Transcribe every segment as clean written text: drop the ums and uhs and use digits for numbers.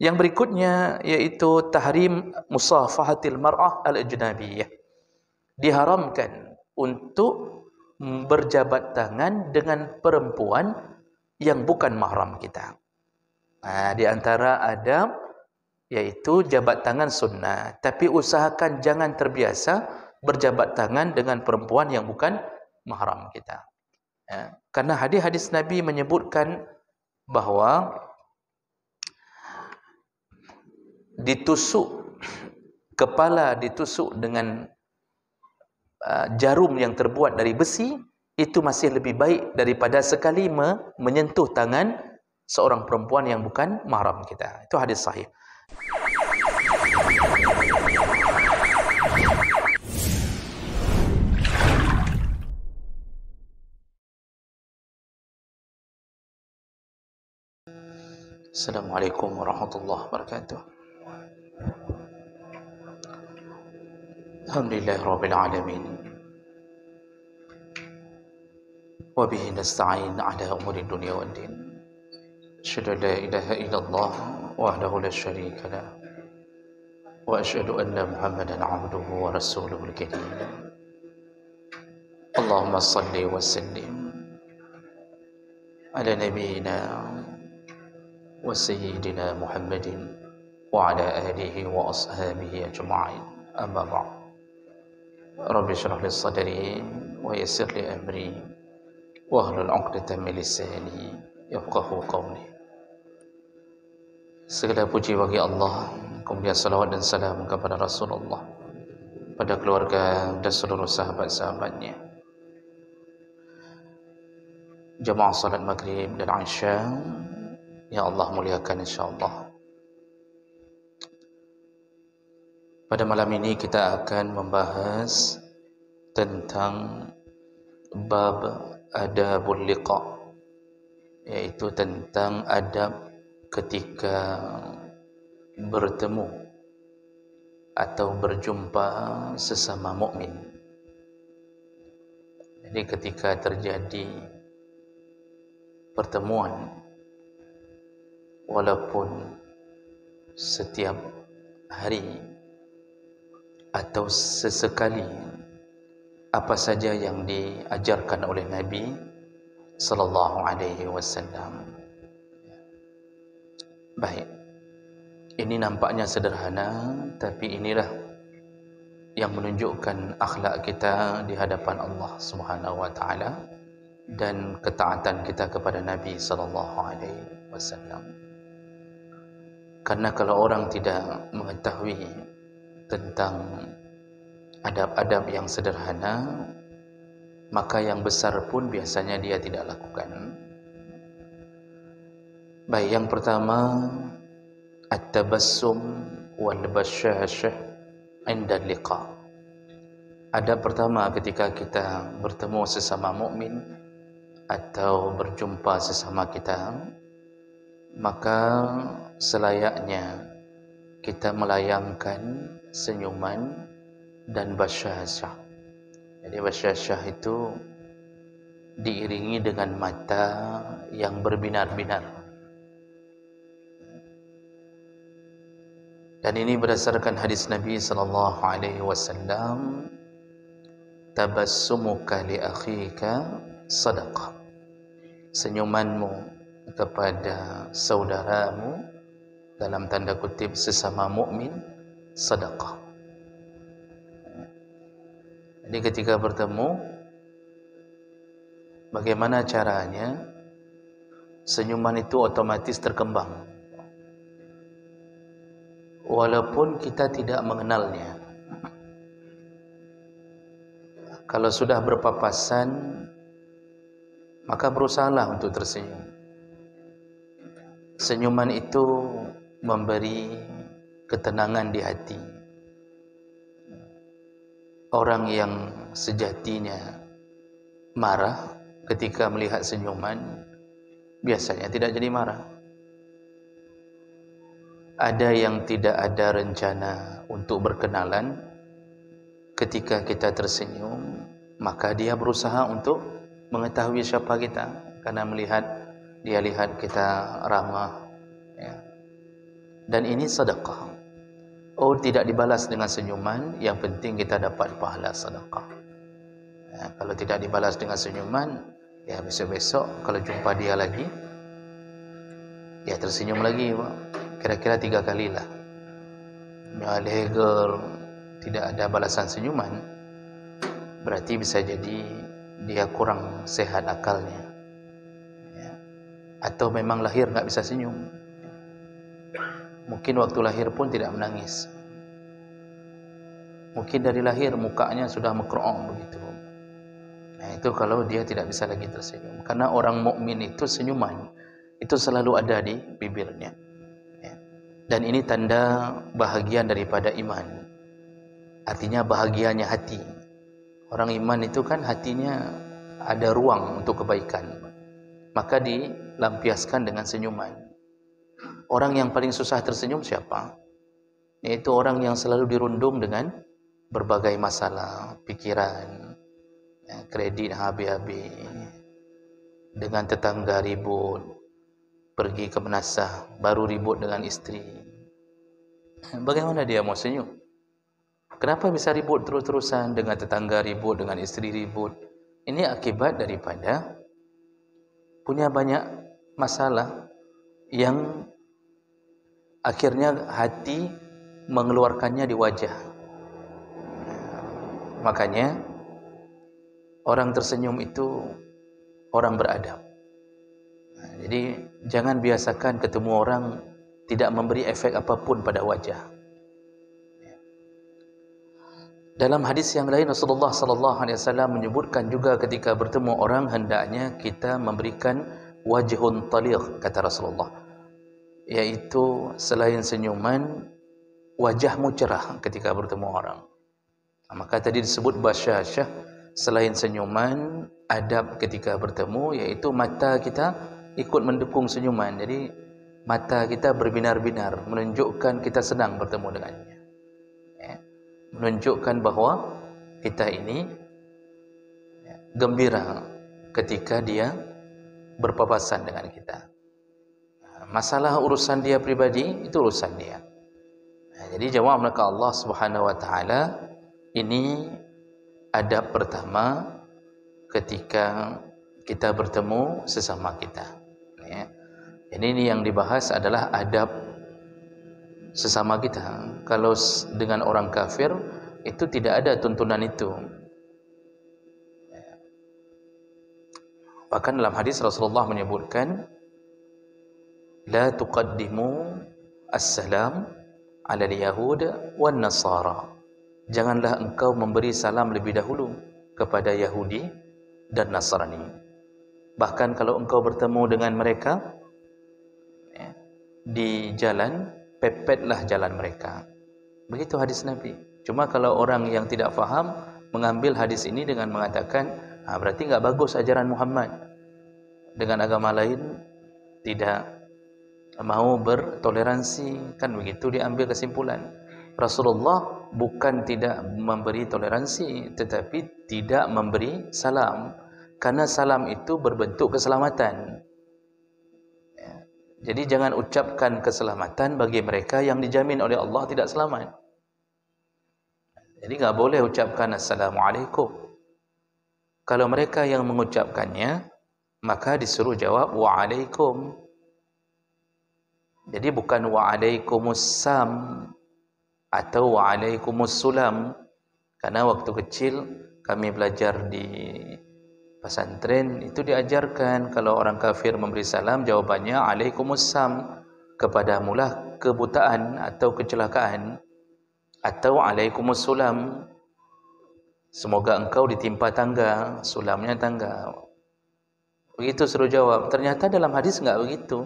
Yang berikutnya yaitu tahrim musafahatil mar'ah al-ajnabiyah. Diharamkan untuk berjabat tangan dengan perempuan yang bukan mahram kita. Di antara adab yaitu jabat tangan sunnah, tapi usahakan jangan terbiasa berjabat tangan dengan perempuan yang bukan mahram kita. Karena hadis-hadis Nabi menyebutkan bahawa kepala ditusuk dengan jarum yang terbuat dari besi, itu masih lebih baik daripada sekali menyentuh tangan seorang perempuan yang bukan mahram kita. Itu hadis sahih. Assalamualaikum warahmatullahi wabarakatuh. Alhamdulillahirabbil alamin. Wa bihi nasta'in 'ala umuri dunya waddin. Asyhadu an la ilaha illallah wahdahu la syarika lah. Wa asyhadu anna Muhammadan 'abduhu wa rasuluhul karim. Allahumma shalli wa sallim ala nabiyyina wa sayyidina Muhammadin wa ala alihi wa ashabihi ajma'in. Amma ba'd. Rabbi shrah li sadri wa yassir li amri wa hlul 'uqdatam min lisani yafqahu qawli. Segala puji bagi Allah, kemudian salawat dan salam kepada Rasulullah, pada keluarga dan seluruh sahabat-sahabatnya. Jamaah salat maghrib dan isya yang Allah muliakan insyaallah. Pada malam ini kita akan membahas tentang bab adabul liqa, yaitu tentang adab ketika bertemu atau berjumpa sesama mukmin. Jadi ketika terjadi pertemuan, walaupun setiap hari atau sesekali, apa saja yang diajarkan oleh Nabi sallallahu alaihi wasallam. Baik, ini nampaknya sederhana, tapi inilah yang menunjukkan akhlak kita di hadapan Allah Subhanahu wa taala dan ketaatan kita kepada Nabi sallallahu alaihi wasallam. Karena kalau orang tidak mengetahui tentang adab-adab yang sederhana, maka yang besar pun biasanya dia tidak lakukan. Baik, yang pertama, at-tabassum wal bashashah 'inda liqa. Adab pertama ketika kita bertemu sesama mukmin atau berjumpa sesama kita, maka selayaknya kita melayangkan senyuman dan basyashah. Jadi basyashah itu diiringi dengan mata yang berbinar-binar. Dan ini berdasarkan hadis Nabi sallallahu alaihi wasallam, tabassumuka li akhika sadaqah. Senyumanmu kepada saudaramu, dalam tanda kutip sesama mukmin, sedekah. Jadi ketika bertemu, bagaimana caranya? Senyuman itu otomatis terkembang, walaupun kita tidak mengenalnya. Kalau sudah berpapasan, maka berusahalah untuk tersenyum. Senyuman itu memberi ketenangan di hati. Orang yang sejatinya marah ketika melihat senyuman, biasanya tidak jadi marah. Ada yang tidak ada rencana untuk berkenalan, ketika kita tersenyum, maka dia berusaha untuk mengetahui siapa kita, karena dia lihat kita ramah, ya. Dan ini sedekah. Oh, tidak dibalas dengan senyuman, yang penting kita dapat pahala sedekah. Kalau tidak dibalas dengan senyuman, ya besok-besok kalau jumpa dia lagi, ya tersenyum lagi, Pak. Kira-kira 3 kali lah. Girl, tidak ada balasan senyuman, berarti bisa jadi dia kurang sehat akalnya, ya. Atau memang lahir nggak bisa senyum. Mungkin waktu lahir pun tidak menangis. Mungkin dari lahir mukanya sudah mekrong begitu. Nah, itu kalau dia tidak bisa lagi tersenyum. Karena orang mukmin itu senyuman itu selalu ada di bibirnya. Ya. Dan ini tanda bahagian daripada iman. Artinya bahagianya hati. Orang iman itu kan hatinya ada ruang untuk kebaikan. Maka dilampiaskan dengan senyuman. Orang yang paling susah tersenyum siapa? Yaitu orang yang selalu dirundung dengan berbagai masalah, pikiran, ya, kredit habis-habis, dengan tetangga ribut, pergi ke menasah, baru ribut dengan istri. Bagaimana dia mau senyum? Kenapa bisa ribut terus-terusan, dengan tetangga ribut, dengan istri ribut? Ini akibat daripada punya banyak masalah yang akhirnya hati mengeluarkannya di wajah. Makanya orang tersenyum itu orang beradab. Jadi jangan biasakan ketemu orang tidak memberi efek apapun pada wajah. Dalam hadis yang lain Rasulullah sallallahu alaihi wasallam menyebutkan juga ketika bertemu orang hendaknya kita memberikan wajhun taliq, kata Rasulullah, yaitu selain senyuman wajahmu cerah ketika bertemu orang. Maka tadi disebut basyasyah, selain senyuman, adab ketika bertemu, yaitu mata kita ikut mendukung senyuman. Jadi mata kita berbinar-binar, menunjukkan kita senang bertemu dengannya, ya. Menunjukkan bahawa kita ini gembira ketika dia berpapasan dengan kita. Masalah urusan dia pribadi, itu urusan dia. Jadi jawab mereka Allah Subhanahu wa taala, ini adab pertama ketika kita bertemu sesama kita, ya. Ini yang dibahas adalah adab sesama kita. Kalau dengan orang kafir itu tidak ada tuntunan itu. Bahkan dalam hadis Rasulullah menyebutkan, la tuqaddimu as-salam ala al-yahud wan nasara. Janganlah engkau memberi salam lebih dahulu kepada Yahudi dan Nasrani. Bahkan kalau engkau bertemu dengan mereka, ya, di jalan, pepetlah jalan mereka. Begitu hadis Nabi. Cuma kalau orang yang tidak faham mengambil hadis ini dengan mengatakan, berarti enggak bagus ajaran Muhammad. Dengan agama lain tidak mau bertoleransi, kan begitu diambil kesimpulan. Rasulullah bukan tidak memberi toleransi, tetapi tidak memberi salam, karena salam itu berbentuk keselamatan, ya. Jadi jangan ucapkan keselamatan bagi mereka yang dijamin oleh Allah tidak selamat. Jadi enggak boleh ucapkan Assalamualaikum. Kalau mereka yang mengucapkannya, maka disuruh jawab Waalaikum. Jadi bukan Waalaikumsalam atau Waalaikumsalam. Karena waktu kecil kami belajar di pesantren itu diajarkan kalau orang kafir memberi salam, jawabannya Alaikumussalam, kepadamulah kebutaan atau kecelakaan, atau Alaikumussalam, semoga engkau ditimpa tangga, sulamnya tangga. Begitu suruh jawab. Ternyata dalam hadis enggak begitu.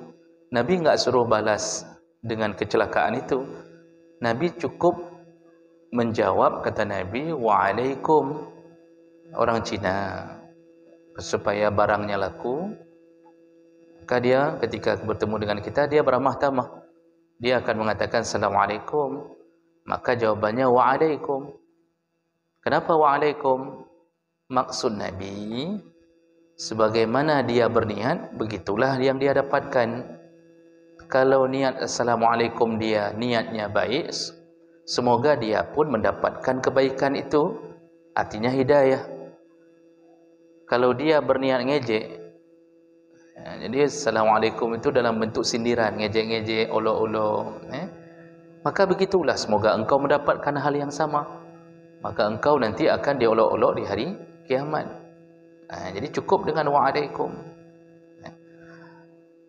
Nabi enggak suruh balas dengan kecelakaan itu. Nabi cukup menjawab, kata Nabi, Waalaikum. Orang Cina, supaya barangnya laku, maka dia ketika bertemu dengan kita, dia beramah tamah. Dia akan mengatakan Assalamualaikum. Maka jawabannya Waalaikum. Kenapa Waalaikum? Maksud Nabi, sebagaimana dia berniat, begitulah yang dia dapatkan. Kalau niat Assalamualaikum dia niatnya baik, semoga dia pun mendapatkan kebaikan itu, artinya hidayah. Kalau dia berniat ngejek, jadi Assalamualaikum itu dalam bentuk sindiran, ngejek-ngejek, olok-olok, maka begitulah, semoga engkau mendapatkan hal yang sama, maka engkau nanti akan diolok-olok di hari kiamat. Jadi cukup dengan wa'alaikum,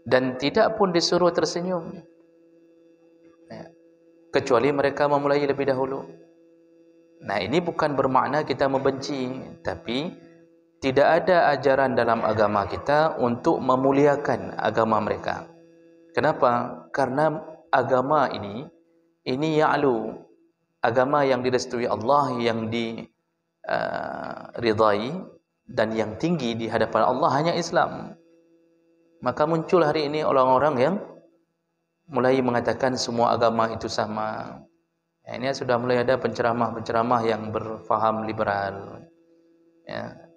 dan tidak pun disuruh tersenyum, kecuali mereka memulai lebih dahulu. Ini bukan bermakna kita membenci, tapi tidak ada ajaran dalam agama kita untuk memuliakan agama mereka. Kenapa? Karena agama ini ya'lu, agama yang direstui Allah, yang diridai dan yang tinggi di hadapan Allah hanya Islam. Maka muncul hari ini orang-orang yang mulai mengatakan semua agama itu sama. Ini sudah mulai ada penceramah-penceramah yang berfaham liberal.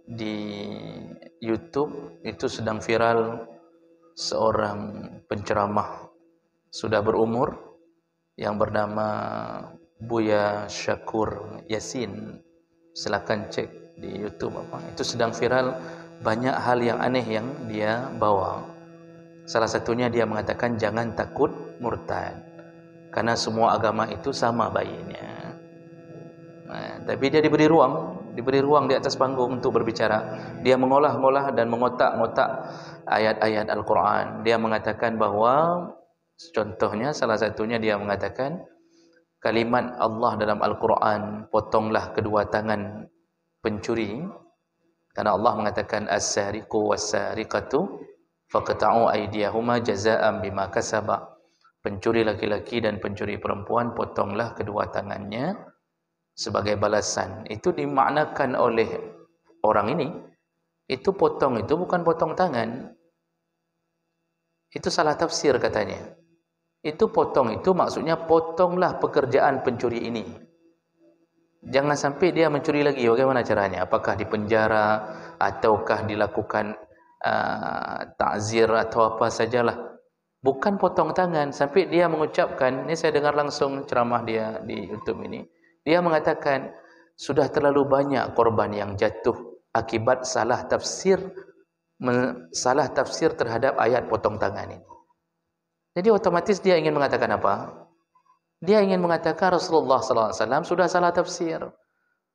Di YouTube itu sedang viral seorang penceramah sudah berumur yang bernama Buya Syakur Yasin. Silakan cek di YouTube itu sedang viral, banyak hal yang aneh yang dia bawa. Salah satunya dia mengatakan jangan takut murtad, karena semua agama itu sama baiknya. Tapi dia diberi ruang di atas panggung untuk berbicara. Dia mengolah-ngolah dan mengotak-ngotak ayat-ayat Al-Quran. Dia mengatakan bahawa, contohnya salah satunya dia mengatakan kalimat Allah dalam Al-Quran, potonglah kedua tangan pencuri, karena Allah mengatakan as-sariqu was-sariqatu faqta'u aydiyahuma jazaa'an bima kasaba. Pencuri laki-laki dan pencuri perempuan, potonglah kedua tangannya sebagai balasan. Itu dimaknakan oleh orang ini, itu potong itu bukan potong tangan. Itu salah tafsir katanya. Itu potong itu maksudnya potonglah pekerjaan pencuri ini. Jangan sampai dia mencuri lagi. Bagaimana caranya? Apakah dipenjara ataukah dilakukan ta'zir atau apa sajalah. Bukan potong tangan. Sampai dia mengucapkan, ini saya dengar langsung ceramah dia di YouTube ini, dia mengatakan sudah terlalu banyak korban yang jatuh akibat salah tafsir terhadap ayat potong tangan ini. Jadi otomatis dia ingin mengatakan apa? Dia ingin mengatakan Rasulullah SAW sudah salah tafsir.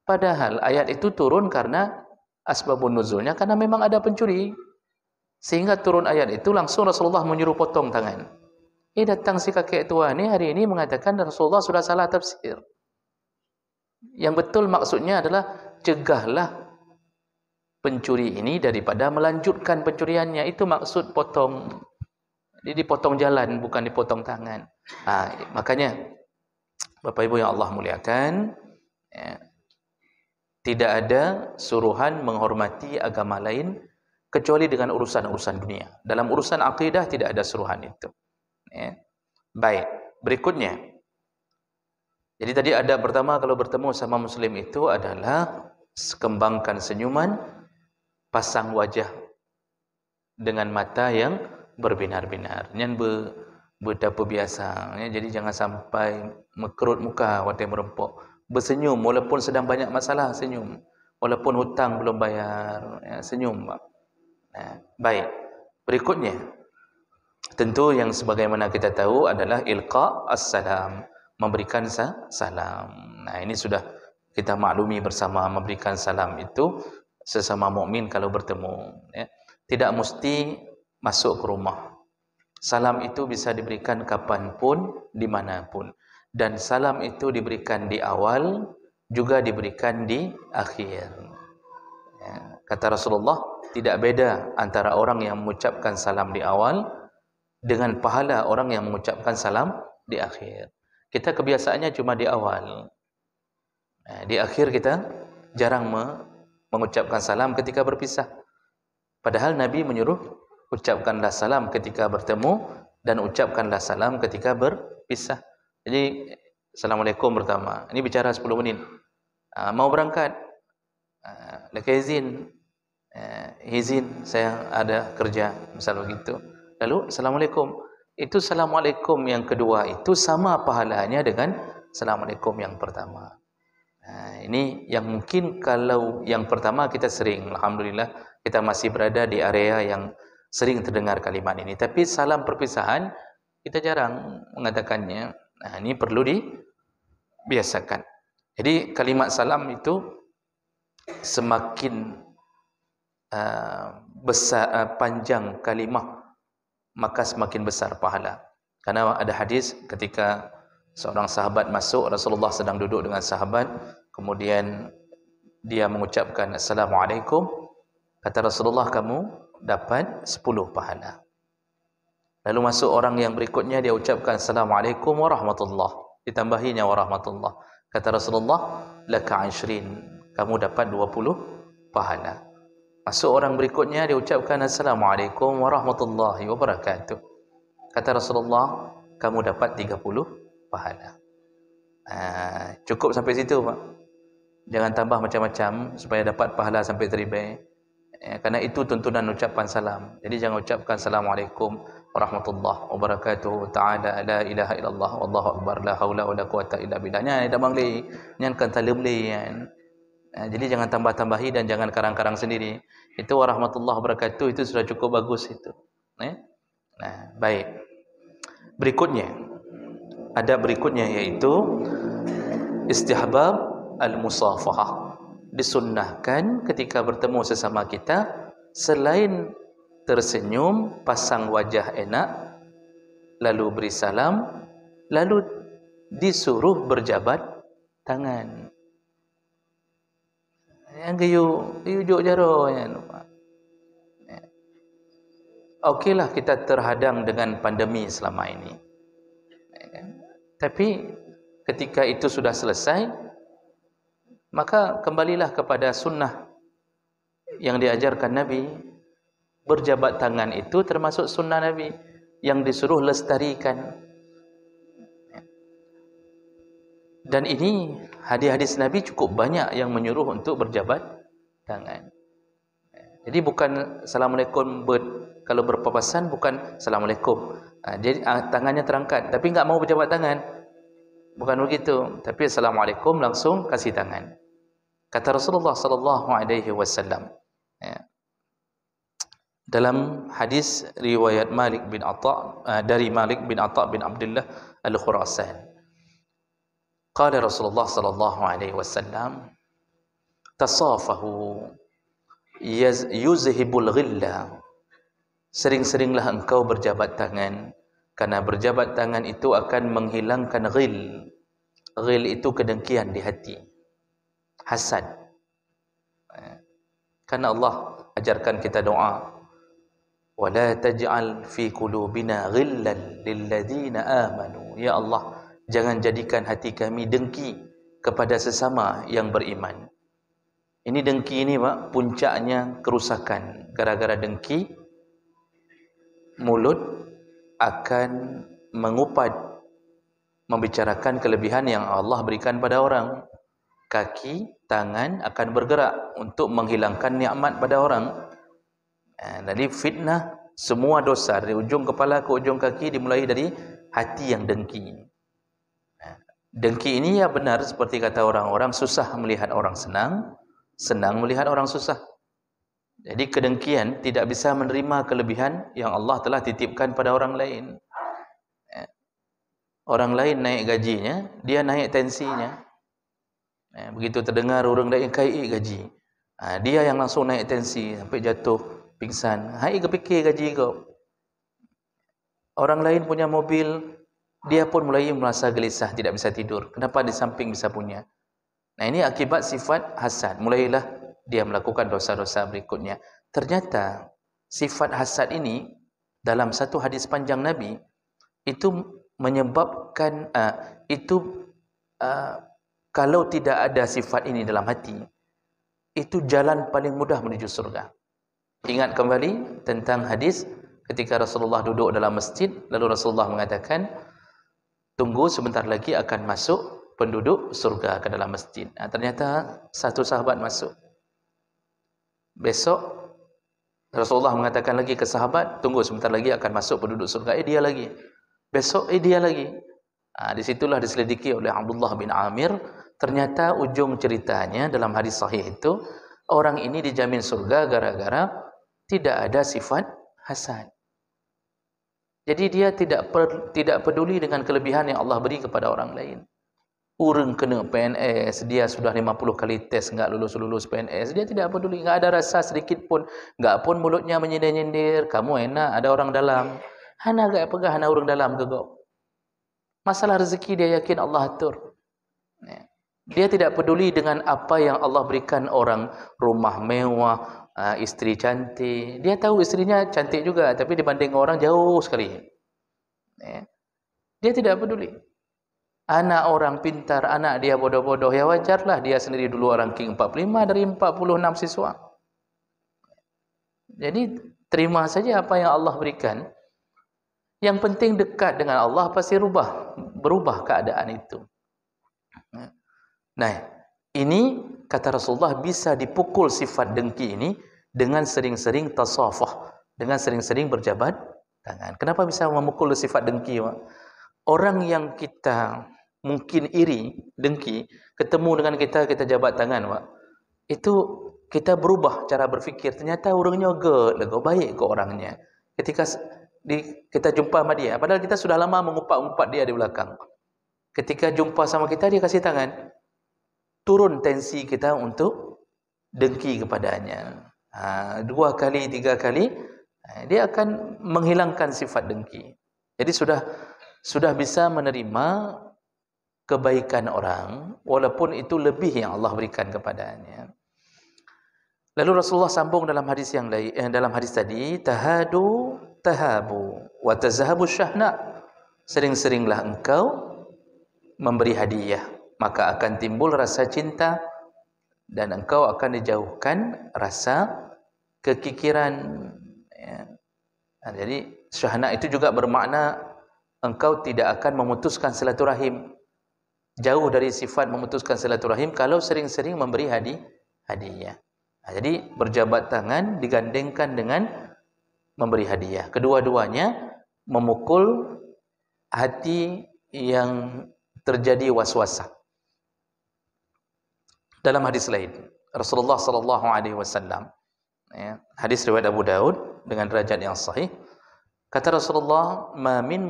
Padahal ayat itu turun karena asbabun nuzulnya, karena memang ada pencuri. Sehingga turun ayat itu, langsung Rasulullah menyuruh potong tangan. Datang si kakek tua ini hari ini mengatakan Rasulullah sudah salah tafsir. Yang betul maksudnya adalah cegahlah pencuri ini daripada melanjutkan pencuriannya. Itu maksud potong. Jadi dipotong jalan, bukan dipotong tangan. Makanya Bapak Ibu yang Allah muliakan, tidak ada suruhan menghormati agama lain kecuali dengan urusan-urusan dunia. Dalam urusan akidah tidak ada suruhan itu. Baik, berikutnya. Jadi tadi ada pertama, kalau bertemu sama muslim itu adalah kembangkan senyuman, pasang wajah dengan mata yang berbinar-binar. Nyan betapa biasa. Jadi jangan sampai mekerut muka watai merempok. Bersenyum walaupun sedang banyak masalah, senyum. Walaupun hutang belum bayar, senyum. Baik. Berikutnya, tentu yang sebagaimana kita tahu adalah ilqa as-salam, memberikan salam. Ini sudah kita maklumi bersama, memberikan salam itu sesama mukmin kalau bertemu. Tidak mesti masuk ke rumah. Salam itu bisa diberikan kapanpun, dimanapun. Dan salam itu diberikan di awal, juga diberikan di akhir. Kata Rasulullah, tidak beda antara orang yang mengucapkan salam di awal dengan pahala orang yang mengucapkan salam di akhir. Kita kebiasaannya cuma di awal. Di akhir kita jarang mengucapkan salam ketika berpisah. Padahal Nabi menyuruh ucapkanlah salam ketika bertemu dan ucapkanlah salam ketika berpisah. Jadi Assalamualaikum pertama. Ini bicara 10 menit. Mau berangkat. Laki izin saya ada kerja, misal begitu. Lalu Assalamualaikum. itu Assalamualaikum yang kedua itu sama pahalanya dengan Assalamualaikum yang pertama. Ini yang mungkin kalau yang pertama kita sering, alhamdulillah kita masih berada di area yang sering terdengar kalimat ini. Tapi salam perpisahan kita jarang mengatakannya. Ini perlu dibiasakan. Jadi kalimat salam itu semakin besar, panjang kalimah, maka semakin besar pahala. Karena ada hadis ketika seorang sahabat masuk, Rasulullah sedang duduk dengan sahabat, kemudian dia mengucapkan Assalamualaikum, kata Rasulullah, kamu dapat 10 pahala. Lalu masuk orang yang berikutnya, dia ucapkan Assalamualaikum warahmatullah, ditambahinya warahmatullah, kata Rasulullah, laka 20, kamu dapat 20 pahala. Masuk orang berikutnya, dia ucapkan Assalamualaikum warahmatullahi wabarakatuh, kata Rasulullah, kamu dapat 30 pahala. Cukup sampai situ, Pak. Jangan tambah macam-macam supaya dapat pahala sampai 1000. Karena itu tuntunan ucapan salam. Jadi jangan ucapkan Assalamualaikum warahmatullahi wabarakatuh, ta'ala la ilaha illallah wallahu akbar la haula wala quwata illa billah. Nya dah bangli, nyan kan talem lian. Jadi jangan tambah-tambahi dan jangan karang-karang sendiri. Itu warahmatullahi wabarakatuh itu sudah cukup bagus itu. Baik. Berikutnya, adab berikutnya yaitu istihbab al-musafahah. Disunnahkan ketika bertemu sesama kita, selain tersenyum, pasang wajah enak, lalu beri salam, lalu disuruh berjabat tangan. Yang kayu jok jaro kan. Okeylah kita terhadang dengan pandemi selama ini. Tapi ketika itu sudah selesai, maka kembalilah kepada sunnah yang diajarkan Nabi. Berjabat tangan itu termasuk sunnah Nabi yang disuruh lestarikan. Dan ini hadis-hadis Nabi cukup banyak yang menyuruh untuk berjabat tangan. Jadi bukan Assalamualaikum, kalau berpapasan bukan Assalamualaikum. Jadi tangannya terangkat, tapi enggak mau berjabat tangan. Bukan begitu, tapi Assalamualaikum langsung kasih tangan. Kata Rasulullah sallallahu alaihi wasallam, dalam hadis riwayat Malik bin Atha, dari Malik bin Atha bin Abdullah Al-Khurasan, qala Rasulullah sallallahu alaihi wasallam, tasafahu yuzhibul ghilla. Sering-seringlah engkau berjabat tangan, karena berjabat tangan itu akan menghilangkan ghil. Ghil itu kedengkian di hati, hasad. Karena Allah ajarkan kita doa, wala taj'al fi qulubina ghillan lilladzina amanu. Ya Allah, jangan jadikan hati kami dengki kepada sesama yang beriman. Ini dengki ini, Pak, puncaknya kerusakan. Gara-gara dengki, mulut akan mengupat, membicarakan kelebihan yang Allah berikan pada orang. Kaki, tangan akan bergerak untuk menghilangkan nikmat pada orang. Jadi fitnah, semua dosa dari ujung kepala ke ujung kaki dimulai dari hati yang dengki. Dengki ini ya benar seperti kata orang-orang, susah melihat orang senang, senang melihat orang susah. Jadi kedengkian tidak bisa menerima kelebihan yang Allah telah titipkan pada orang lain. Orang lain naik gajinya, dia naik tensinya. Begitu terdengar orang lain kaya gaji, dia yang langsung naik tensi sampai jatuh pingsan. Hai kepikir gaji kau. Orang lain punya mobil, dia pun mulai merasa gelisah, tidak bisa tidur. Kenapa di samping bisa punya? Nah, ini akibat sifat hasad. Mulailah dia melakukan dosa-dosa berikutnya. Ternyata sifat hasad ini dalam satu hadis panjang Nabi itu menyebabkan kalau tidak ada sifat ini dalam hati, itu jalan paling mudah menuju surga. Ingat kembali tentang hadis ketika Rasulullah duduk dalam masjid, lalu Rasulullah mengatakan, tunggu sebentar lagi akan masuk penduduk surga ke dalam masjid. Ternyata satu sahabat masuk. Besok Rasulullah mengatakan lagi ke sahabat, tunggu sebentar lagi akan masuk penduduk surga. Dia lagi. Besok dia lagi. Disitulah diselidiki oleh Abdullah bin Amir. Ternyata ujung ceritanya dalam hadis sahih itu, orang ini dijamin surga gara-gara tidak ada sifat hasad. Jadi dia tidak peduli dengan kelebihan yang Allah beri kepada orang lain. Orang kena PNS, dia sudah 50 kali tes enggak lulus PNS, dia tidak peduli, enggak ada rasa sedikit pun, enggak pun mulutnya menyindir-nyindir, kamu enak ada orang dalam. Hana enggak pegah hana orang dalam ke kau. Masalah rezeki dia yakin Allah atur. Dia tidak peduli dengan apa yang Allah berikan orang, rumah mewah, isteri cantik. Dia tahu isterinya cantik juga, tapi dibanding orang jauh sekali. Dia tidak peduli. Anak orang pintar, anak dia bodoh-bodoh, ya wajarlah dia sendiri dulu ranking 45 dari 46 siswa. Jadi terima saja apa yang Allah berikan. Yang penting dekat dengan Allah, pasti berubah keadaan itu. Nah, ini kata Rasulullah bisa dipukul sifat dengki ini dengan sering-sering tasafah, dengan sering-sering berjabat tangan. Kenapa bisa memukul sifat dengki? Orang yang kita mungkin iri, dengki, ketemu dengan kita jabat tangan, Pak. Itu kita berubah cara berfikir. Ternyata orangnya lega, baik ke orangnya. Ketika kita jumpa sama dia, padahal kita sudah lama mengumpat-umpat dia di belakang. Ketika jumpa sama kita, dia kasih tangan. Turun tensi kita untuk dengki kepadanya. 2 kali, 3 kali, dia akan menghilangkan sifat dengki. Jadi sudah bisa menerima kebaikan orang, walaupun itu lebih yang Allah berikan kepadanya. Lalu Rasulullah sambung dalam hadis yang lain, dalam hadis tadi, tahadu tahabu wa tazhabu syahna. Sering-seringlah engkau memberi hadiah, maka akan timbul rasa cinta dan engkau akan dijauhkan rasa kekikiran. Jadi syahna itu juga bermakna engkau tidak akan memutuskan silaturahim. Jauh dari sifat memutuskan silaturahim kalau sering-sering memberi hadiah. Jadi berjabat tangan digandengkan dengan memberi hadiah. Kedua-duanya memukul hati yang terjadi waswasah. Dalam hadis lain, Rasulullah sallallahu alaihi wasallam, hadis riwayat Abu Daud dengan derajat yang sahih, kata Rasulullah, ma min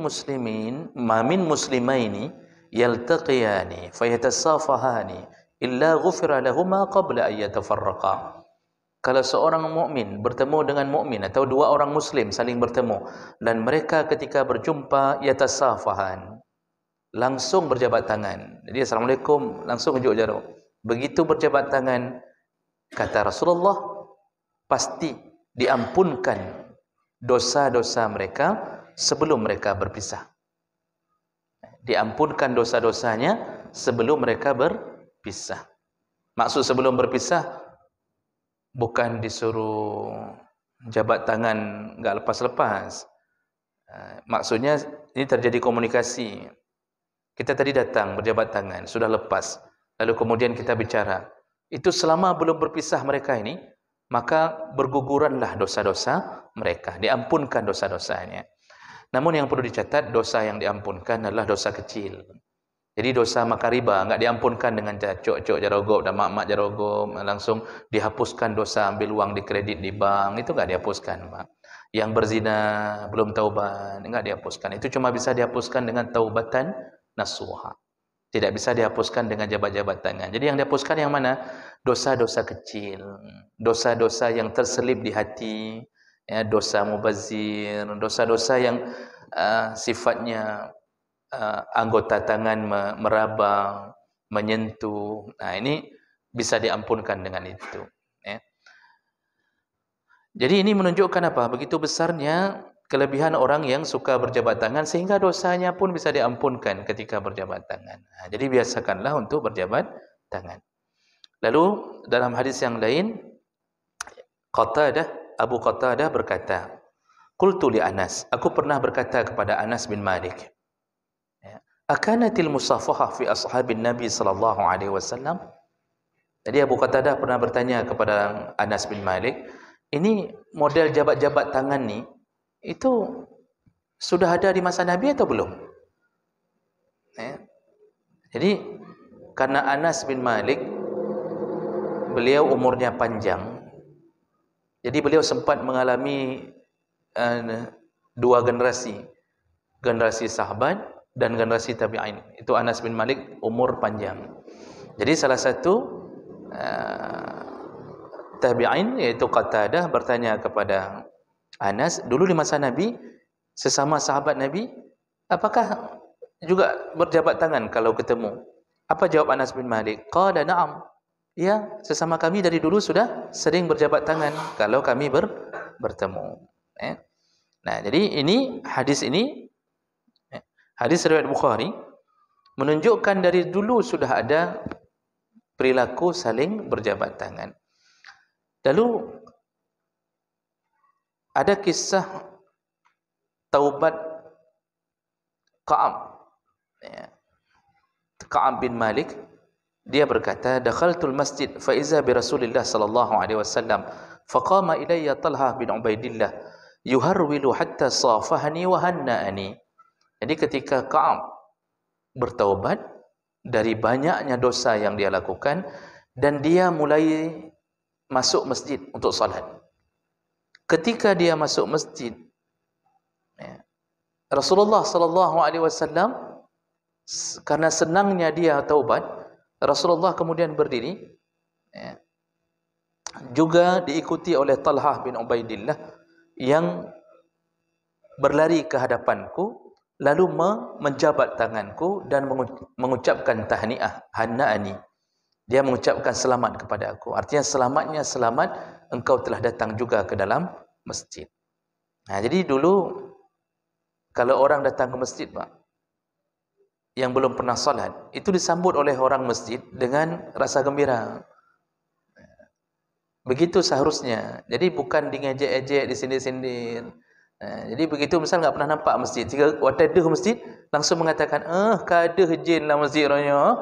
muslimaini yaltaqiyani fayatasafahani illa ghufira lahumā qabla an yatafarraqā. Kalau seorang mukmin bertemu dengan mukmin atau dua orang muslim saling bertemu dan mereka ketika berjumpa yatasafahan, langsung berjabat tangan. Jadi assalamualaikum, langsung unjuk jarum. Begitu berjabat tangan, kata Rasulullah, pasti diampunkan dosa-dosa mereka sebelum mereka berpisah. Diampunkan dosa-dosanya sebelum mereka berpisah. Maksud sebelum berpisah bukan disuruh jabat tangan enggak lepas-lepas. Maksudnya ini terjadi komunikasi. Kita tadi datang berjabat tangan, sudah lepas. Lalu kemudian kita bicara. Itu selama belum berpisah mereka ini, maka berguguranlah dosa-dosa mereka, diampunkan dosa-dosanya. Namun yang perlu dicatat, dosa yang diampunkan adalah dosa kecil. Jadi dosa makan riba enggak diampunkan dengan cok-cok jarogop dan mak-mak jarogop, langsung dihapuskan dosa ambil uang di kredit di bank, itu enggak dihapuskan, Pak. Yang berzina belum taubat enggak dihapuskan. Itu cuma bisa dihapuskan dengan taubatan nasuha. Tidak bisa dihapuskan dengan jabat-jabat tangan. Jadi yang dihapuskan yang mana? Dosa-dosa kecil, dosa-dosa yang terselip di hati, ya, dosa mubazir, dosa-dosa yang sifatnya anggota tangan meraba, menyentuh. Nah, ini bisa diampunkan dengan itu, ya. Jadi ini menunjukkan apa? Begitu besarnya kelebihan orang yang suka berjabat tangan sehingga dosanya pun bisa diampunkan ketika berjabat tangan. Nah, jadi biasakanlah untuk berjabat tangan. Lalu dalam hadis yang lain, Abu Qatadah berkata, qultu li Anas, aku pernah berkata kepada Anas bin Malik, akanatil musafahah fi ashabin Nabi sallallahu alaihi wasallam. Jadi Abu Qatadah pernah bertanya kepada Anas bin Malik, ini model jabat-jabat tangan ni itu sudah ada di masa Nabi atau belum? Jadi karena Anas bin Malik beliau umurnya panjang, jadi beliau sempat mengalami dua generasi sahabat dan generasi tabi'in. Itu Anas bin Malik umur panjang. Jadi salah satu tabi'in yaitu Qatadah bertanya kepada Anas, dulu di masa Nabi sesama sahabat Nabi apakah juga berjabat tangan kalau ketemu? Apa jawab Anas bin Malik? Qala na'am. Ya, sesama kami dari dulu sudah sering berjabat tangan kalau kami bertemu. Nah, jadi ini hadis riwayat Bukhari menunjukkan dari dulu sudah ada perilaku saling berjabat tangan. Lalu ada kisah taubat Ka'ab bin Malik. Dia berkata, dakhaltul masjid fa iza bi Rasulillah sallallahu alaihi wasallam faqama ilayya Talhah bin Ubaidillah yuharwilu hatta safahani wa hanna'ani. Jadi ketika Ka'ab bertaubat dari banyaknya dosa yang dia lakukan dan dia mulai masuk masjid untuk salat. Ketika dia masuk masjid, Rasulullah sallallahu alaihi wasallam karena senangnya dia taubat, Rasulullah kemudian berdiri, juga diikuti oleh Talhah bin Ubaidillah yang berlari ke hadapanku lalu menjabat tanganku dan mengucapkan tahniah, hanna'ani. Dia mengucapkan selamat kepada aku. Artinya selamatnya selamat engkau telah datang juga ke dalam masjid. Nah, jadi dulu kalau orang datang ke masjid, Pak, yang belum pernah salat, itu disambut oleh orang masjid dengan rasa gembira. Begitu seharusnya. Jadi bukan dingejek-ejek, disindir-sindir. Jadi begitu misal enggak pernah nampak masjid, jika wataduh masjid langsung mengatakan, kaduh jin lah masjid raya.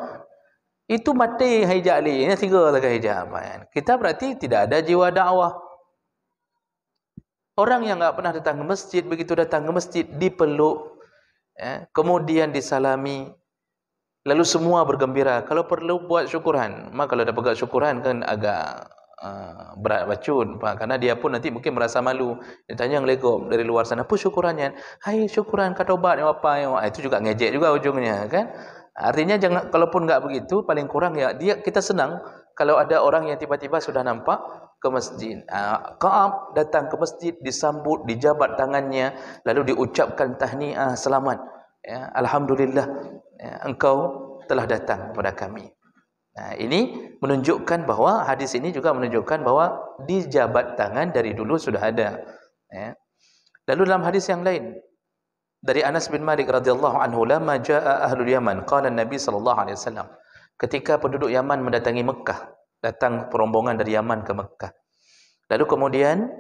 Itu mati hijab li. Ini tiga lah hijab. Kita berarti tidak ada jiwa dakwah. Orang yang enggak pernah datang ke masjid, begitu datang ke masjid dipeluk, kemudian disalami, lalu semua bergembira. Kalau perlu buat syukuran, maka kalau dah pegang syukuran kan agak berat bacun, karena dia pun nanti mungkin merasa malu. Dia tanya ngelegop dari luar sana, apa syukurannya? Hai, syukuran kata obat yang apa yang itu juga ngejek juga ujungnya, kan? Artinya jangan, kalaupun enggak begitu, paling kurang ya kita senang kalau ada orang yang tiba-tiba sudah nampak ke masjid. Ka'ab datang ke masjid, disambut, dijabat tangannya, lalu diucapkan tahniah, selamat. Alhamdulillah, engkau telah datang kepada kami. Nah, ini menunjukkan bahawa hadis ini juga menunjukkan bahawa dijabat tangan dari dulu sudah ada. Lalu dalam hadis yang lain dari Anas bin Malik radhiyallahu anhu, lamma jaa ahlul Yaman, qala Nabi sallallahu alaihi wasallam, ketika penduduk Yaman mendatangi Mekah, datang perombongan dari Yaman ke Mekah. Lalu kemudian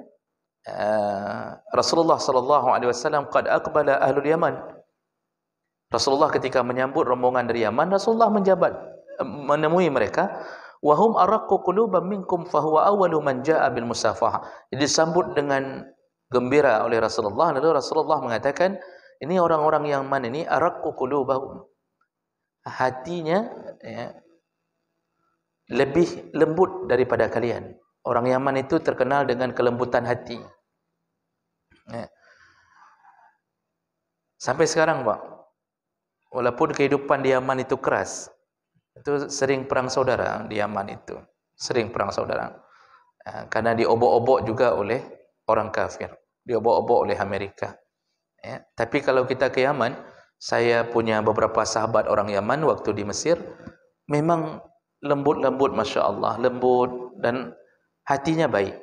Rasulullah sallallahu alaihi wasallam, qad aqbala ahlul Yaman. Rasulullah ketika menyambut rombongan dari Yaman, Rasulullah menemui mereka, wa hum araqqu quluban minkum fa huwa awwalu man jaa bil musafahah. Jadi disambut dengan gembira oleh Rasulullah. Lalu Rasulullah mengatakan, ini orang-orang yang mana ini araqqu qulubahum, hatinya lebih lembut daripada kalian. Orang Yaman itu terkenal dengan kelembutan hati. Sampai sekarang, Pak, walaupun kehidupan di Yaman itu keras, itu sering perang saudara di Yaman itu. Sering perang saudara. Karena diobok-obok juga oleh orang kafir. Diobok-obok oleh Amerika. Tapi kalau kita ke Yaman, saya punya beberapa sahabat orang Yaman waktu di Mesir, memang lembut-lembut, Masya Allah, lembut dan hatinya baik.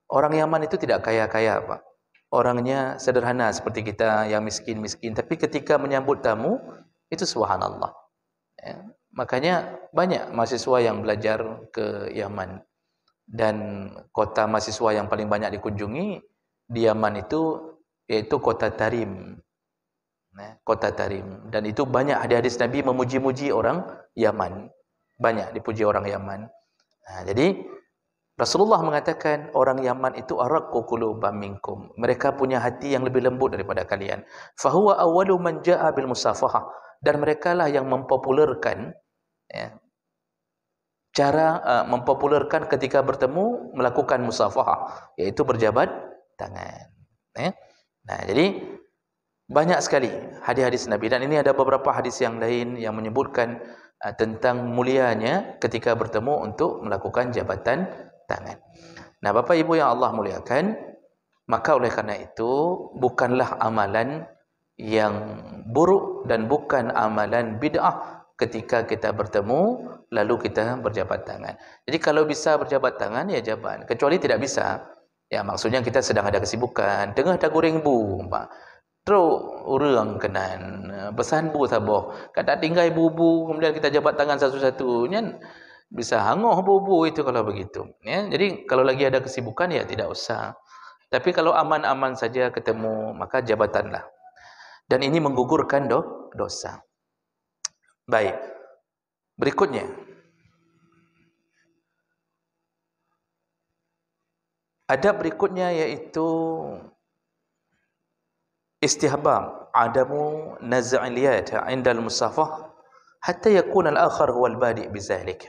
Orang Yaman itu tidak kaya-kaya, Pak. Orangnya sederhana seperti kita yang miskin-miskin. Tapi ketika menyambut tamu, itu subhanallah. Makanya banyak mahasiswa yang belajar ke Yaman. Dan kota mahasiswa yang paling banyak dikunjungi di Yaman itu yaitu kota Tarim. Kota Tarim. Dan itu banyak hadis Nabi memuji-muji orang Yaman. Banyak dipuji orang Yaman. Jadi Rasulullah mengatakan orang Yaman itu araqqu quluban minkum. Mereka punya hati yang lebih lembut daripada kalian. Fahuwa awwalu man jaa bil musafahah. Dan merekalah yang mempopulerkan ya, cara mempopulerkan ketika bertemu melakukan musafahah, iaitu berjabat tangan. Ya. Nah, jadi banyak sekali hadis-hadis Nabi, dan ini ada beberapa hadis yang lain yang menyebutkan tentang mulianya ketika bertemu untuk melakukan jabatan tangan. Nah, Bapak Ibu yang Allah muliakan, maka oleh karena itu bukanlah amalan yang buruk dan bukan amalan bid'ah ketika kita bertemu lalu kita berjabat tangan. Jadi kalau bisa berjabat tangan ya jabat, kecuali tidak bisa. Ya maksudnya kita sedang ada kesibukan, tengah dah goreng bu, terus orang kenan pesan bu saboh, kata tinggal bubu, kemudian kita jabat tangan satu-satu, bisa hangoh bubu itu kalau begitu. Ya, jadi kalau lagi ada kesibukan ya tidak usah. Tapi kalau aman-aman saja ketemu maka jabatanlah. Dan ini menggugurkan dosa. Baik. Berikutnya. Adab berikutnya yaitu istihbab adamu naz'il yad 'inda al-musafah hatta yakuna al-akhar huwa al-badi' bizalik.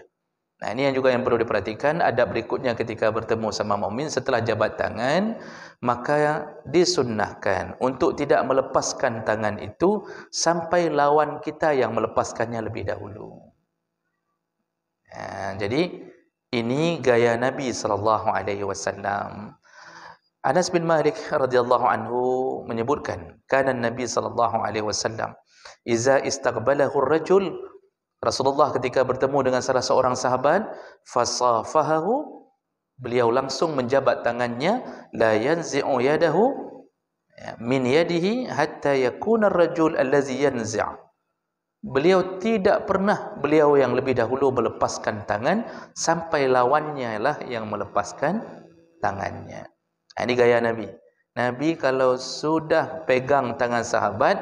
Nah, ini yang juga yang perlu diperhatikan. Adab berikutnya ketika bertemu sama mukmin setelah jabat tangan, maka disunnahkan untuk tidak melepaskan tangan itu sampai lawan kita yang melepaskannya lebih dahulu. Jadi ini gaya Nabi SAW. Anas bin Malik radhiyallahu anhu menyebutkan, kana Nabi SAW iza istaqbalahu ar-rajul, Rasulullah ketika bertemu dengan salah seorang sahabat, fasafahahu, beliau langsung menjabat tangannya, la yanzi'u yadahu min yadihi hatta yakuna ar-rajul allazi yanzi'. Beliau tidak pernah, beliau yang lebih dahulu melepaskan tangan sampai lawannya lah yang melepaskan tangannya. Ini gaya Nabi. Nabi kalau sudah pegang tangan sahabat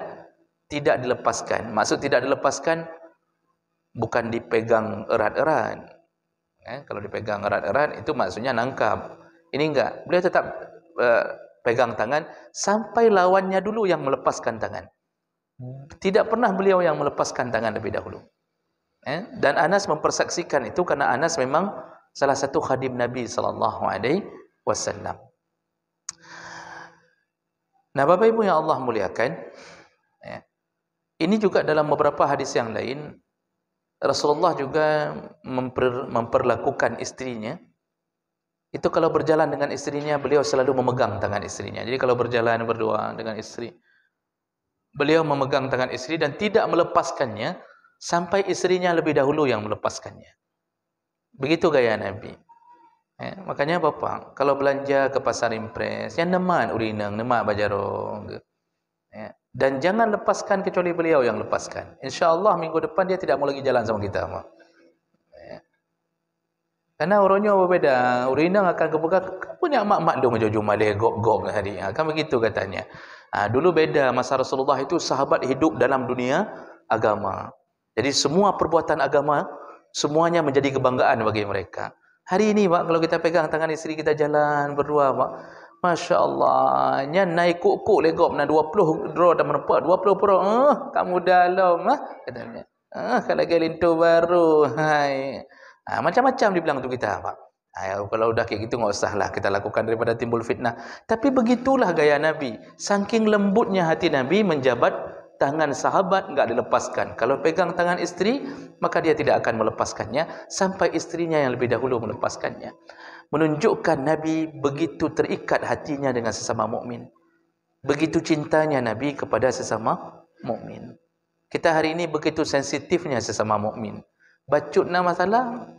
tidak dilepaskan. Maksud tidak dilepaskan bukan dipegang erat-erat. Kalau dipegang erat-erat itu maksudnya nangkap. Ini enggak. Beliau tetap pegang tangan sampai lawannya dulu yang melepaskan tangan. Tidak pernah beliau yang melepaskan tangan lebih dahulu. Dan Anas mempersaksikan itu karena Anas memang salah satu khadim Nabi SAW. Nah, Bapak Ibu yang Allah muliakan, ini juga dalam beberapa hadis yang lain, Rasulullah juga memperlakukan istrinya. Itu kalau berjalan dengan istrinya, beliau selalu memegang tangan istrinya. Jadi kalau berjalan berdua dengan istri, beliau memegang tangan istri dan tidak melepaskannya sampai istrinya lebih dahulu yang melepaskannya. Begitu gaya Nabi. Makanya Bapak, kalau belanja ke pasar impres, yang nemat urinang, nemat bajarong. Dan jangan lepaskan kecuali beliau yang lepaskan. InsyaAllah minggu depan dia tidak mau lagi jalan sama kita. Karena orangnya berbeda. Urinang akan kebuka, punya mak-mak dong jauh-jauh malih gop-gop hari. Kan begitu katanya. Dulu beda, masa Rasulullah itu sahabat hidup dalam dunia agama. Jadi semua perbuatan agama semuanya menjadi kebanggaan bagi mereka. Hari ini Pak, kalau kita pegang tangan isteri kita jalan berdua Pak, Masya Allah, nya naik kuk-kuk legop na 20 draw dan menepuk 20 pro. Kamu dalam katanya. Kalau gelintu baru. Hai. Macam-macam dibilang tu kita Pak. Kalau udah kayak gitu enggak usahlah kita lakukan daripada timbul fitnah. Tapi begitulah gaya Nabi. Saking lembutnya hati Nabi, menjabat tangan sahabat enggak dilepaskan. Kalau pegang tangan istri, maka dia tidak akan melepaskannya sampai istrinya yang lebih dahulu melepaskannya. Menunjukkan Nabi begitu terikat hatinya dengan sesama mukmin. Begitu cintanya Nabi kepada sesama mukmin. Kita hari ini begitu sensitifnya sesama mukmin. Bacutna masalah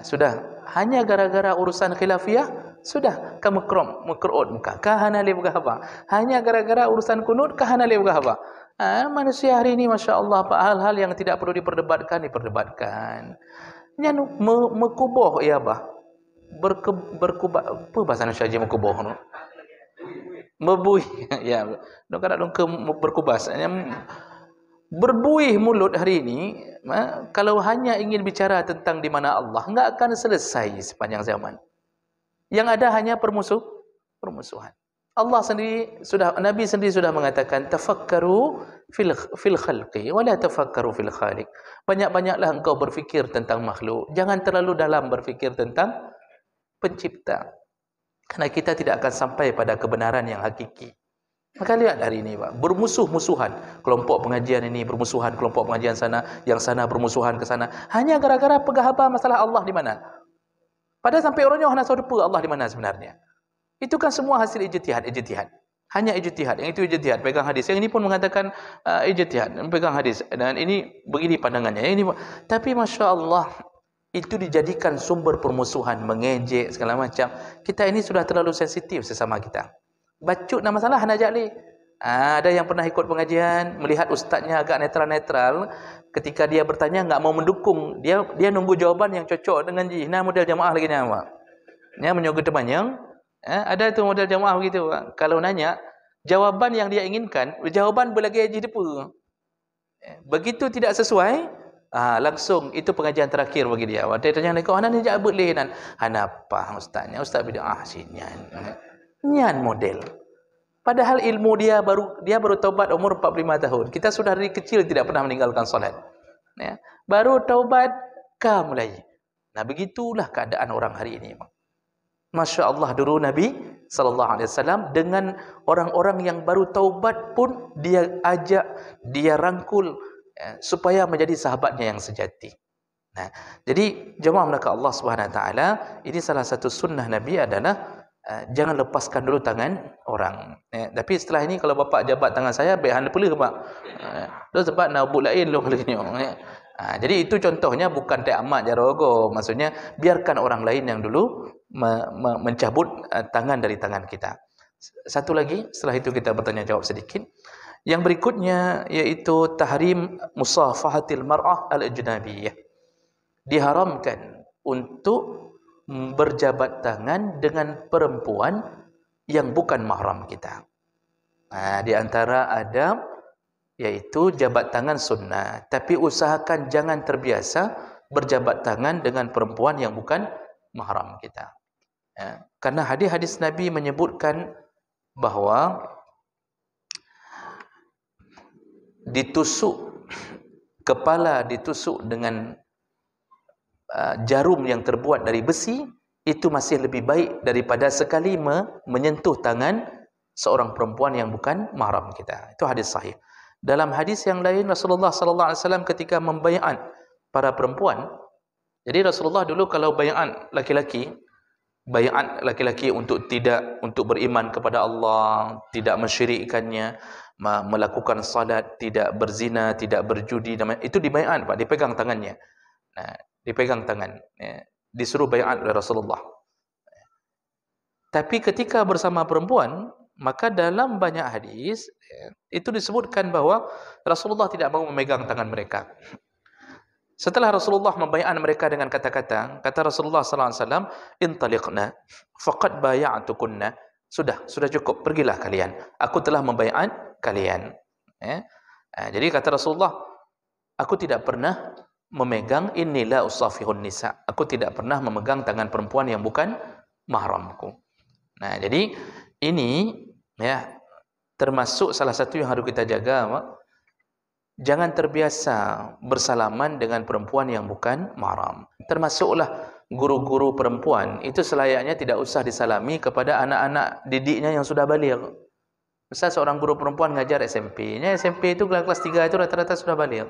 sudah hanya gara-gara urusan khilafiyah sudah kamu mukroot muka kahana le berapa hanya gara-gara urusan kunut kahana le berapa. Manusia hari ini Masya Allah hal-hal yang tidak perlu diperdebatkan. Nyanu mekuboh ya bah berkubah apa bahasa Indonesia je mekuboh no mebuih ya no kada dong ke berkubas berbuih mulut hari ini Kalau hanya ingin bicara tentang di mana Allah, enggak akan selesai sepanjang zaman. Yang ada hanya permusuhan. Allah sendiri sudah, Nabi sendiri sudah mengatakan, tafakkaru fil khalqi wa la tafakkaru fil khaliq. Banyak-banyaklah engkau berfikir tentang makhluk, jangan terlalu dalam berfikir tentang pencipta. Karena kita tidak akan sampai pada kebenaran yang hakiki. Maka lihat hari ini, Pak, bermusuh-musuhan. Kelompok pengajian ini bermusuhan, kelompok pengajian sana, yang sana bermusuhan ke sana. Hanya gara-gara pegahaba masalah Allah di mana. Padahal sampai orangnya hendak serupa Allah di mana sebenarnya. Itu kan semua hasil ijtihad. Hanya ijtihad. Yang itu ijtihad, pegang hadis. Yang ini pun mengatakan ijtihad, pegang hadis. Dan ini begini pandangannya. Ini, tapi Masya Allah, itu dijadikan sumber permusuhan, mengejek, segala macam. Kita ini sudah terlalu sensitif sesama kita. Bacut nama masalah nak jali. Ada yang pernah ikut pengajian, melihat ustaznya agak netral-netral, ketika dia bertanya enggak mau mendukung, dia nunggu jawaban yang cocok dengan jihna model jamaah lagi ni apa. Ya, menyogo temannya. Ada tu model jamaah begitu. Kalau nanya, jawaban yang dia inginkan, jawaban berlagi haji depa. Begitu tidak sesuai, langsung itu pengajian terakhir bagi dia. Dia tanya lagi, "Ana ni jak boleh nan." "Hanapa ustaznya?" "Ustaz bidah sinyan." Nyan model. Padahal ilmu dia baru taubat umur 45 tahun. Kita sudah dari kecil tidak pernah meninggalkan solat. Ya. Baru taubat mulai. Nah, begitulah keadaan orang hari ini. Masya Allah, dulu Nabi SAW dengan orang-orang yang baru taubat pun dia ajak, dia rangkul supaya menjadi sahabatnya yang sejati. Nah, jadi jemaah melaka Allah Subhanahu Wa Taala, ini salah satu sunnah Nabi adalah jangan lepaskan dulu tangan orang. Tapi setelah ini kalau bapak jabat tangan saya, baik anda perlu ke pak? Lu sebab nak buat lain lu kali ni. Jadi itu contohnya bukan tak amat jarogo. Maksudnya biarkan orang lain yang dulu mencabut tangan dari tangan kita. Satu lagi, setelah itu kita bertanya jawab sedikit. Yang berikutnya yaitu tahrim musafahatil mar'ah al-ajnabiyah. Diharamkan untuk berjabat tangan dengan perempuan yang bukan mahram kita. Di antara adab yaitu jabat tangan sunnah, tapi usahakan jangan terbiasa berjabat tangan dengan perempuan yang bukan mahram kita. Karena hadis-hadis Nabi menyebutkan bahawa kepala ditusuk dengan jarum yang terbuat dari besi, itu masih lebih baik daripada sekali menyentuh tangan seorang perempuan yang bukan mahram kita. Itu hadis sahih. Dalam hadis yang lain, Rasulullah SAW ketika membaiat para perempuan, jadi Rasulullah dulu kalau baiat laki-laki untuk beriman kepada Allah, tidak mensyirikkannya, melakukan salat, tidak berzina, tidak berjudi, itu dibaiat, Pak, dipegang tangannya. Nah, dipegang tangan, disuruh baiat oleh Rasulullah. Tapi ketika bersama perempuan, maka dalam banyak hadis itu disebutkan bahawa Rasulullah tidak mau memegang tangan mereka. Setelah Rasulullah membaiat mereka dengan kata-kata, kata Rasulullah SAW, "Intaliqna faqad baya'tukunna." Sudah cukup, pergilah kalian. Aku telah membaiat kalian. Jadi kata Rasulullah, aku tidak pernah memegang, inilah usafihun nisa. Aku tidak pernah memegang tangan perempuan yang bukan mahramku. Nah, jadi ini termasuk salah satu yang harus kita jaga. Jangan terbiasa bersalaman dengan perempuan yang bukan mahram. Termasuklah guru-guru perempuan, itu selayaknya tidak usah disalami kepada anak-anak didiknya yang sudah baligh. Misal seorang guru perempuan ngajar SMP-nya, SMP itu kelas 3 itu rata-rata sudah baligh.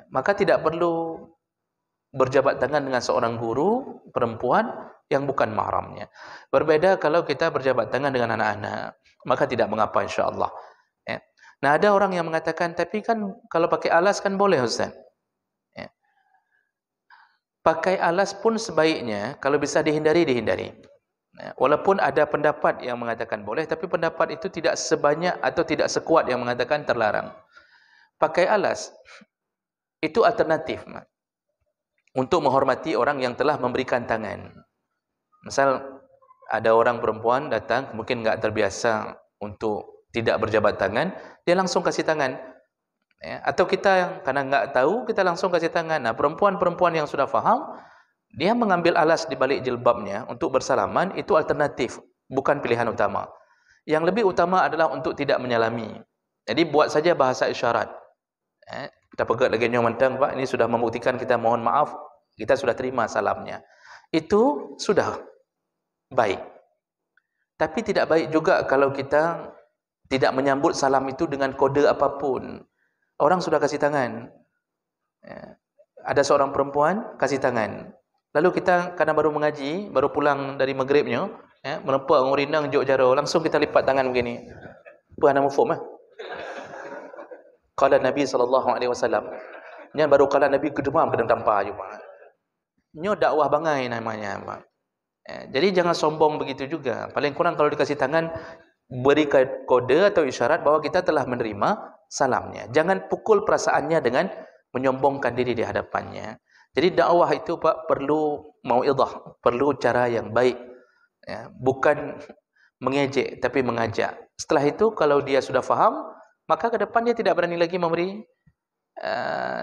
Maka tidak perlu berjabat tangan dengan seorang guru perempuan yang bukan mahramnya. Berbeda kalau kita berjabat tangan dengan anak-anak, maka tidak mengapa insya-Allah. Nah, ada orang yang mengatakan, tapi kan kalau pakai alas kan boleh Ustaz. Pakai alas pun sebaiknya kalau bisa dihindari. Walaupun ada pendapat yang mengatakan boleh, tapi pendapat itu tidak sebanyak atau tidak sekuat yang mengatakan terlarang. Pakai alas itu alternatif untuk menghormati orang yang telah memberikan tangan. Misal ada orang perempuan datang, mungkin enggak terbiasa untuk tidak berjabat tangan, dia langsung kasih tangan. Ya, atau kita yang karena nggak tahu, kita langsung kasih tangan. Nah, perempuan-perempuan yang sudah faham, dia mengambil alas di balik jilbabnya untuk bersalaman, itu alternatif, bukan pilihan utama. Yang lebih utama adalah untuk tidak menyalami. Jadi buat saja bahasa isyarat. Kita pegat lagi nyong mantang, Pak, ini sudah membuktikan kita mohon maaf, kita sudah terima salamnya. Itu sudah baik. Tapi tidak baik juga kalau kita tidak menyambut salam itu dengan kode apapun. Orang sudah kasih tangan. Ada seorang perempuan kasih tangan. Lalu kita karena baru mengaji, baru pulang dari maghribnya, menempuh orang rindang jok jaro, langsung kita lipat tangan begini. Apa nama mufhum Qala Nabi SAW. Nya baru kala Nabi kedemam kedeng tampar juga. Nyo dakwah bangai namanya, Pak. Jadi jangan sombong begitu juga. Paling kurang kalau dikasih tangan, beri kode atau isyarat bahwa kita telah menerima salamnya. Jangan pukul perasaannya dengan menyombongkan diri di hadapannya. Jadi dakwah itu, Pak, perlu mau'idhah, perlu cara yang baik. Bukan mengejek, tapi mengajak. Setelah itu, kalau dia sudah faham, maka ke depan dia tidak berani lagi memberi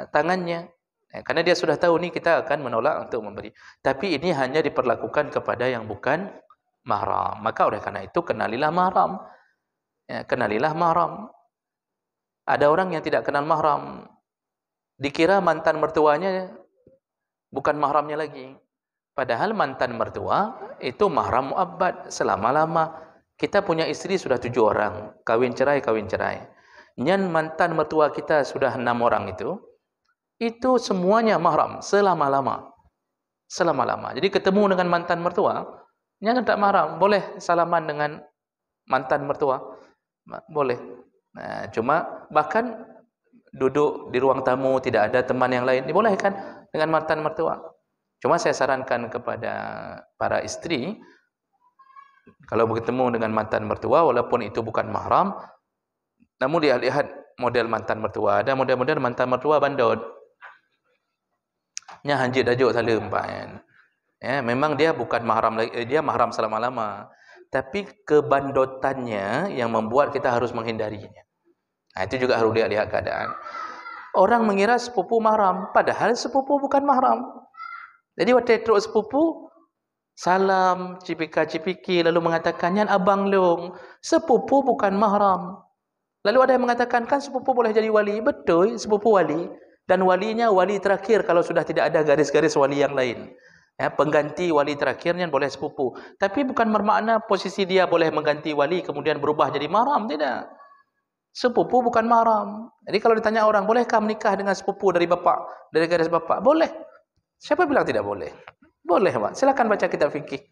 tangannya. Karena dia sudah tahu ni kita akan menolak untuk memberi. Tapi ini hanya diperlakukan kepada yang bukan mahram. Maka oleh karena itu kenalilah mahram. Kenalilah mahram. Ada orang yang tidak kenal mahram, dikira mantan mertuanya bukan mahramnya lagi. Padahal mantan mertua itu mahram muabbad selama-lama. Kita punya istri sudah 7 orang, kawin cerai. Nyan mantan mertua kita sudah 6 orang itu semuanya mahram selama-lama. Jadi ketemu dengan mantan mertua, nyan tak mahram, boleh salaman dengan mantan mertua, boleh. Nah, cuma bahkan duduk di ruang tamu tidak ada teman yang lain, dibolehkan dengan mantan mertua. Cuma saya sarankan kepada para istri, kalau bertemu dengan mantan mertua, walaupun itu bukan mahram, namun dia lihat model mantan mertua. Ada model-model mantan mertua bandot. Nya hanjit dajuk salam, Pak. Memang dia bukan mahram lagi, dia mahram selama-lama. Tapi kebandotannya yang membuat kita harus menghindarinya. Nah, itu juga harus dia lihat keadaan. Orang mengira sepupu mahram, padahal sepupu bukan mahram. Jadi waktu terus sepupu, salam, cipika-cipiki, lalu mengatakan, "Yan abang long, sepupu bukan mahram." Lalu ada yang mengatakan, kan sepupu boleh jadi wali. Betul, sepupu wali. Dan walinya wali terakhir kalau sudah tidak ada garis-garis wali yang lain. Pengganti wali terakhirnya boleh sepupu. Tapi bukan bermakna posisi dia boleh mengganti wali kemudian berubah jadi mahram. Tidak. Sepupu bukan mahram. Jadi kalau ditanya orang, bolehkah menikah dengan sepupu dari bapak, dari garis bapak? Boleh. Siapa bilang tidak boleh? Boleh, Pak. Silakan baca kitab fikih.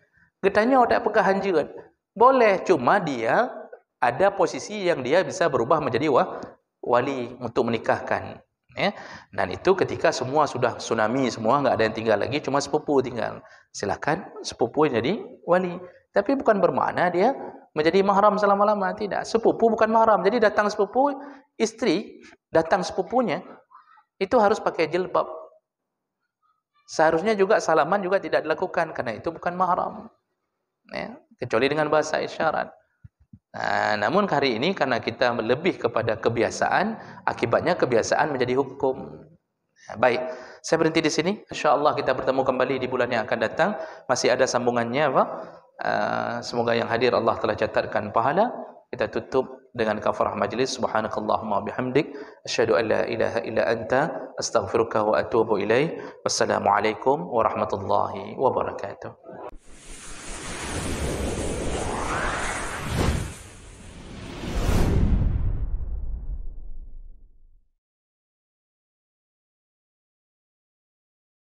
Getanya tak pegah hanjut. Boleh, cuma dia ada posisi yang dia bisa berubah menjadi wali untuk menikahkan. Dan itu ketika semua sudah tsunami, semua enggak ada yang tinggal lagi, cuma sepupu tinggal. Silakan sepupu jadi wali. Tapi bukan bermakna dia menjadi mahram selama-lama, tidak. Sepupu bukan mahram. Jadi datang sepupu, istri datang sepupunya itu harus pakai jilbab. Seharusnya juga salaman juga tidak dilakukan karena itu bukan mahram. Kecuali dengan bahasa isyarat. Namun hari ini karena kita lebih kepada kebiasaan, akibatnya kebiasaan menjadi hukum. Baik, saya berhenti di sini. InsyaAllah kita bertemu kembali di bulan yang akan datang. Masih ada sambungannya, Pak. Semoga yang hadir Allah telah catatkan pahala. Kita tutup dengan kafarah majlis. Subhanakallahumma bihamdik, asyhadu an la ilaha illa anta, astaghfiruka wa atubu ilaih. Wassalamualaikum warahmatullahi wabarakatuh.